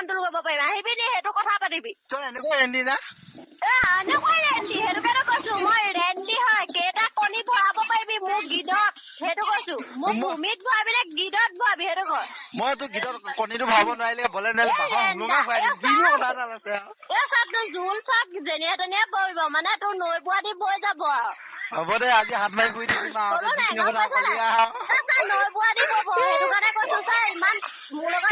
control কৰিব পাৰিম আহিবি নি সেইটো কথা পাতিবি তই এনেকৈ ৰেন্ডি না এনেকৈ ৰেন্ডি সেইটো কাৰণে কৈছো মই ৰেন্ডি হয় কেইটা কণী ভৰাব পাৰিবি মোৰ গীতত সেইটো কৈছো মোক ভূমিত ভৰাবিলে গীতত ভৰাবি সেইটো কয় মই তোৰ গীতত কণীটো ভৰাব নোৱাৰিলে বলে নেলে বাহৰ হুলুঙা খুৱাই দিম কিনো কথা এটা আছে তোৰ জোল চাক যেনিয়ে তেনিয়ে পৰিব মানে তোৰ নৈ বোৱা দি বৈ যাব আৰু হ'ব দে আজি হাত মাৰি শুই থাকিম আৰু নৈ বোৱা দি বব সেইটো কাৰণে কৈছো ছাৰ ইমান মোৰ লগত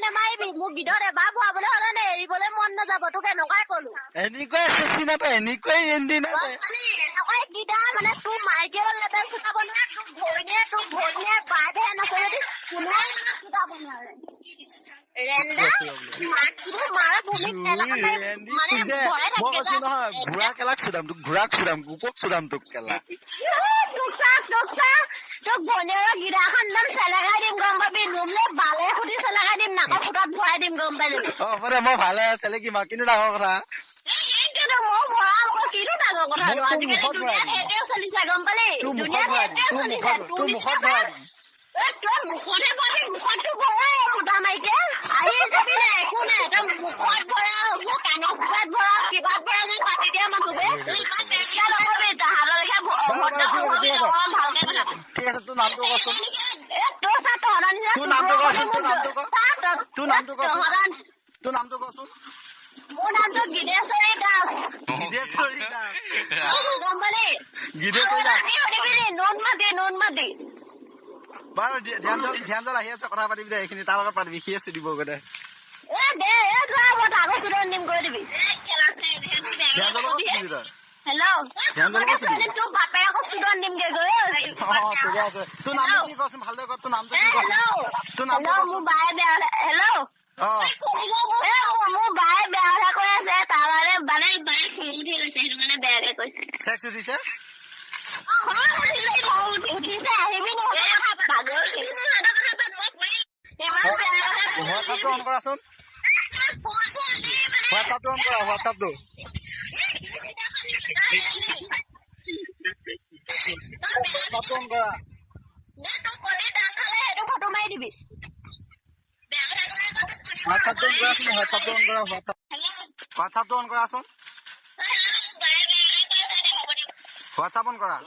নেমাৰিবি মোৰ গীতত এবাৰ ভৰাবলৈ হলে নে এৰিবলৈ মন নাযাব তোক এনেকুৱাই কলো এনেকুৱাই চেক্সি না তই এনেকুৱাই ৰেন্ডি না তই এনেকুৱাই গীতা মানে তোৰ মাইকেল লেভেল ফুটাব নোৱাৰে তোৰ ভৰিয়ে বাৰ্থডে নাছে যদি কোনোৱে ফুটাব নোৱাৰে ঘোঁৰা কেলাক চুদাম তোক ঘোঁৰাক চুদাম কুকুক চুদাম তোক কেলা তোক ভনীয়েৰ গিৰাখন একদম চেলেগাই দিম গম পাবি নুমলে বালে সুধি চেলেগাই দিম নাকৰ ফুটাত ভৰাই দিম গম পাবি হ'ব দে মই ভালে চেলেকিম আৰু কিন্তু ডাঙৰ কথা ঠিক আছে তোৰ নামটো কচোন মোৰ নামটো গীতেশ্বৰী দাস নুনমাটি বাৰু ধ্যানজল আহি আছে কথা পাতিবি দে এইখিনি তাৰ লগত পাতিবি সি আছে দিব দে নিম কৰি দিবি তোৰ বাপে আকৌ ষ্টুডেণ্ট নিমগে গৈ তোৰ নামটো কি কচোন ভালদৰে ক তোৰ নামটো কি কচোন তোৰ নামটো মোৰ বায়ে বেয়া হেল্ল' মোৰ বায়ে বেয়া কথা কৈ আছে তাৰ মানে বায়ে খং উঠি গৈছে সেইটো মানে বেয়াকে কৈছে চেক্স উঠিছে উঠিছে আহিবি নি হোৱাটছআপটো অন কৰাচোন হোৱাটছআপটো অন কৰা হোৱাটছআপটো অন কৰা সেইটো ফটো মাৰি দিবি হোৱাটছআপটো অন কৰাচোন হোৱাটছআপটো অন কৰাচোন হোৱাটছআপ অন কৰা